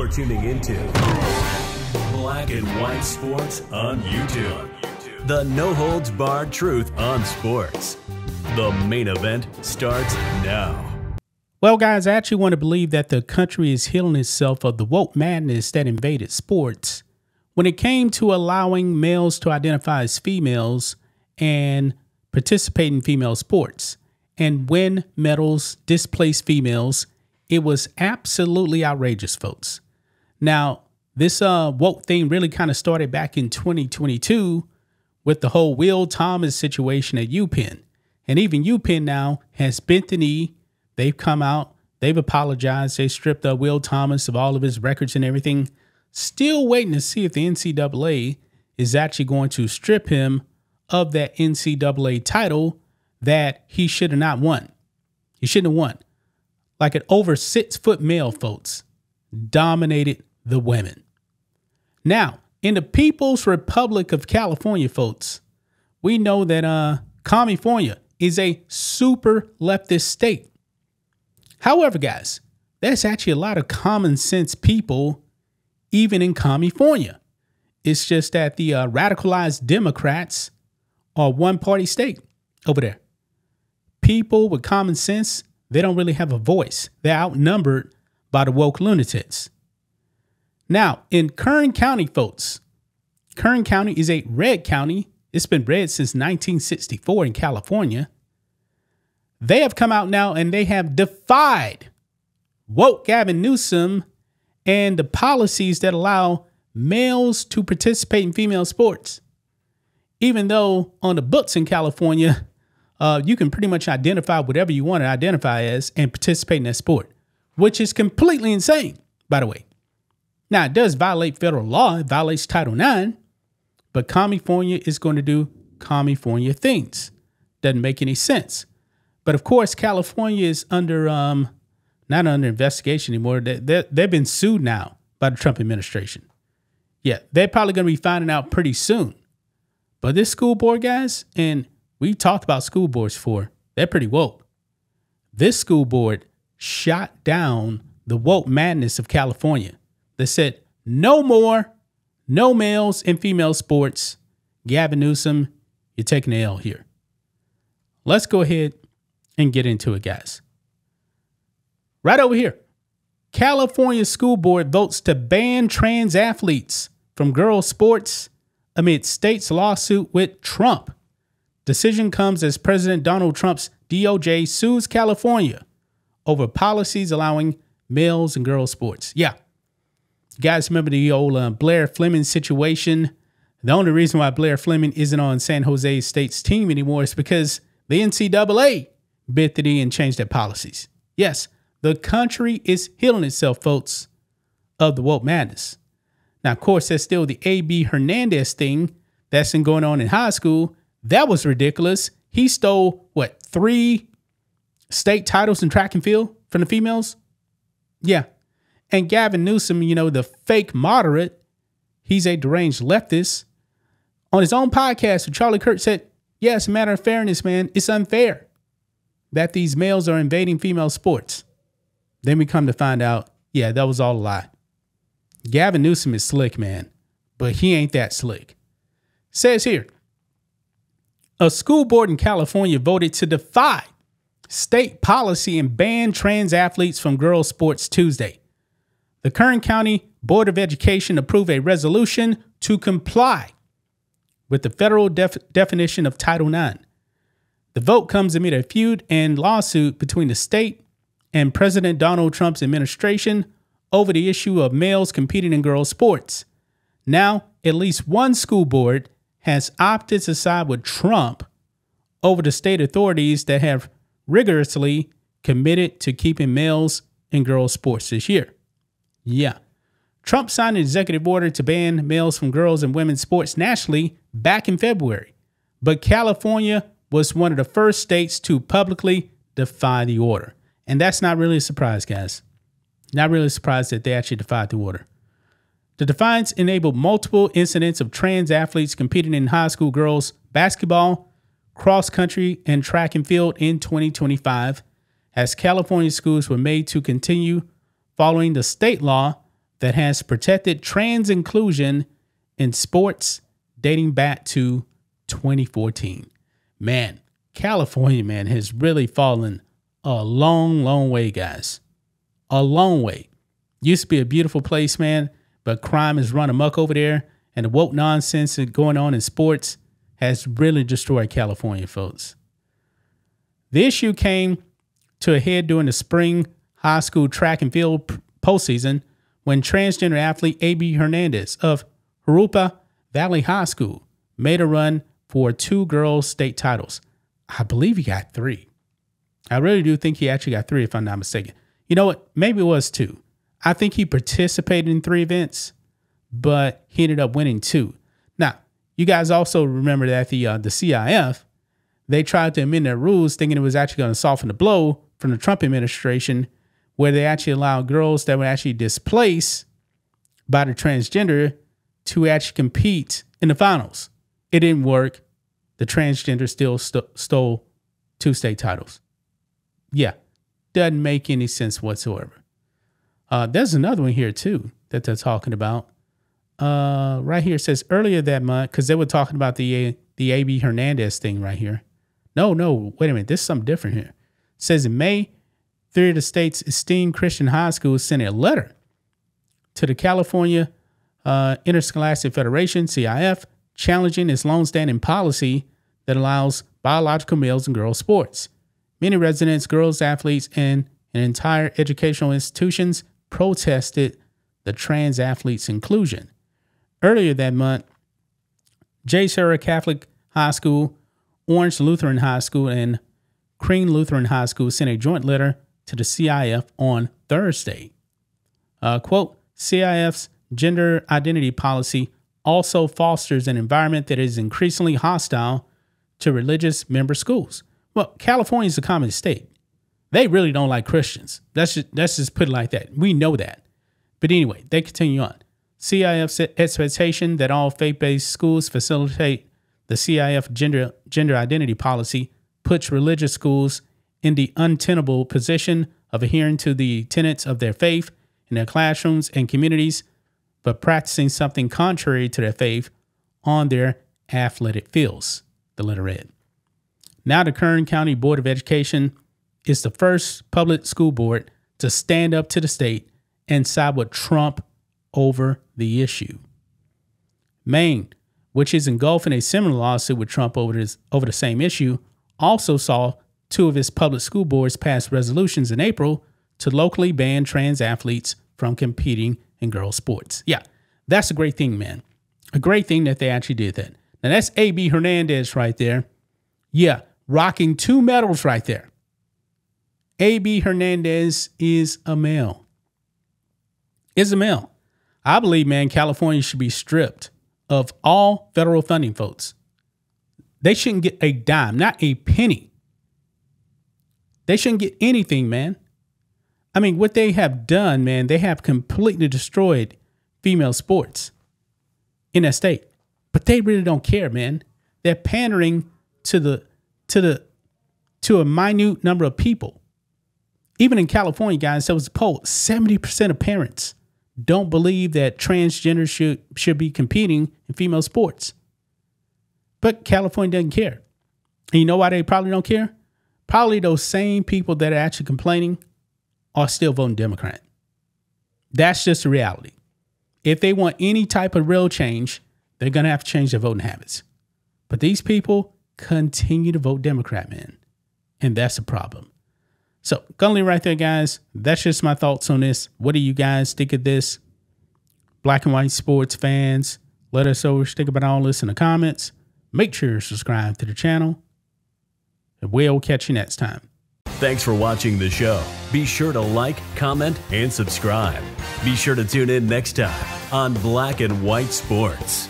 You're tuning into Black and White Sports on YouTube. The no-holds-barred truth on sports. The main event starts now. Well, guys, I actually want to believe that the country is healing itself of the woke madness that invaded sports when it came to allowing males to identify as females and participate in female sports and win medals, displace females. It was absolutely outrageous, folks. Now, this woke thing really kind of started back in 2022 with the whole Will Thomas situation at UPenn. And even UPenn now has bent the knee. They've come out. They've apologized. They stripped Will Thomas of all of his records and everything. Still waiting to see if the NCAA is actually going to strip him of that NCAA title that he should have not won. He shouldn't have won. Like an over 6 foot male, folks, dominated the women. Now, in the People's Republic of California, folks, we know that California is a super leftist state. However, guys, there's actually a lot of common sense people, even in California. It's just that the radicalized Democrats are one party state over there. People with common sense, they don't really have a voice. They're outnumbered by the woke lunatics. Now, in Kern County, folks, Kern County is a red county. It's been red since 1964 in California. They have come out now and they have defied woke Gavin Newsom and the policies that allow males to participate in female sports. Even though on the books in California, you can pretty much identify whatever you want to identify as and participate in that sport, which is completely insane, by the way. Now, it does violate federal law. It violates Title IX, but California is going to do California things. Doesn't make any sense. But of course, California is under, not under investigation anymore. They've been sued now by the Trump administration. Yeah, they're probably going to be finding out pretty soon. But this school board, guys, and we talked about school boards before, they're pretty woke. This school board shot down the woke madness of California. They said, no more, no males in female sports. Gavin Newsom, you're taking the L here. Let's go ahead and get into it, guys. Right over here. California school board votes to ban trans athletes from girls' sports amid state's lawsuit with Trump. Decision comes as President Donald Trump's DOJ sues California over policies allowing males and girls' sports. Yeah. You guys remember the old Blair Fleming situation? The only reason why Blair Fleming isn't on San Jose State's team anymore is because the NCAA bit the knee and changed their policies. Yes, the country is healing itself, folks, of the woke madness. Now, of course, there's still the A.B. Hernandez thing that's been going on in high school. That was ridiculous. He stole, 3 state titles in track and field from the females? Yeah. And Gavin Newsom, the fake moderate, he's a deranged leftist. On his own podcast, Charlie Kirk said, yeah, it's a matter of fairness, man. It's unfair that these males are invading female sports. Then we come to find out, yeah, that was all a lie. Gavin Newsom is slick, man, but he ain't that slick. Says here, a school board in California voted to defy state policy and ban trans athletes from girls' sports Tuesday. The Kern County Board of Education approved a resolution to comply with the federal definition of Title IX. The vote comes amid a feud and lawsuit between the state and President Donald Trump's administration over the issue of males competing in girls' sports. Now, at least one school board has opted to side with Trump over the state authorities that have rigorously committed to keeping males in girls' sports this year. Yeah. Trump signed an executive order to ban males from girls and women's sports nationally back in February. But California was one of the first states to publicly defy the order. And that's not really a surprise, guys. Not really surprised that they actually defied the order. The defiance enabled multiple incidents of trans athletes competing in high school girls basketball, cross country, and track and field in 2025, as California schools were made to continue following the state law that has protected trans inclusion in sports dating back to 2014. Man, California, man, has really fallen a long, long way, guys. A long way. Used to be a beautiful place, man, but crime has run amok over there, and the woke nonsense going on in sports has really destroyed California, folks. The issue came to a head during the spring high school track and field postseason when transgender athlete A.B. Hernandez of Jurupa Valley High School made a run for 2 girls' state titles. I believe he got 3. I really do think he actually got 3, if I'm not mistaken. You know what? Maybe it was 2. I think he participated in 3 events, but he ended up winning 2. Now, you guys also remember that the CIF, they tried to amend their rules thinking it was actually going to soften the blow from the Trump administration, where they actually allowed girls that were actually displaced by the transgender to actually compete in the finals. It didn't work. The transgender still stole 2 state titles. Yeah, doesn't make any sense whatsoever. There's another one here too that they're talking about. Right here it says earlier that month, because they were talking about the A.B. Hernandez thing right here. No, wait a minute. This is something different here. It says in May, 3 of the state's esteemed Christian high schools sent a letter to the California Interscholastic Federation, CIF, challenging its longstanding policy that allows biological males in girls' sports. Many residents, girls athletes, and entire educational institutions protested the trans athletes' inclusion. Earlier that month, J. Sarah Catholic High School, Orange Lutheran High School, and Crean Lutheran High School sent a joint letter to the CIF on Thursday. Quote, CIF's gender identity policy also fosters an environment that is increasingly hostile to religious member schools. Well, California is a communist state. They really don't like Christians. Let's just put it like that. We know that. But anyway, they continue on. CIF's expectation that all faith-based schools facilitate the CIF gender identity policy puts religious schools in the untenable position of adhering to the tenets of their faith in their classrooms and communities, but practicing something contrary to their faith on their athletic fields, the letter read. Now the Kern County Board of Education is the first public school board to stand up to the state and side with Trump over the issue. Maine, which is engulfed in a similar lawsuit with Trump over the same issue, also saw 2 of its public school boards pass resolutions in April to locally ban trans athletes from competing in girls' sports. Yeah, that's a great thing, man. A great thing that they actually did that. Now, that's A.B. Hernandez right there. Yeah, rocking 2 medals right there. A.B. Hernandez is a male. I believe, man, California should be stripped of all federal funding, folks. They shouldn't get a dime, not a penny. They shouldn't get anything, man. I mean, what they have done, man, they have completely destroyed female sports in that state. But they really don't care, man. They're pandering to a minute number of people. Even in California, guys, there was a poll, 70% of parents don't believe that transgender should be competing in female sports. But California doesn't care. And you know why they probably don't care? Probably those same people that are actually complaining are still voting Democrat. That's just the reality. If they want any type of real change, they're going to have to change their voting habits. But these people continue to vote Democrat, man. And that's a problem. So, gonna leave right there, guys. That's just my thoughts on this. What do you guys think of this? Black and white sports fans, let us know what you think about all this in the comments. Make sure you subscribe to the channel. And we'll catch you next time. Thanks for watching the show. Be sure to like, comment, and subscribe. Be sure to tune in next time on Black and White Sports.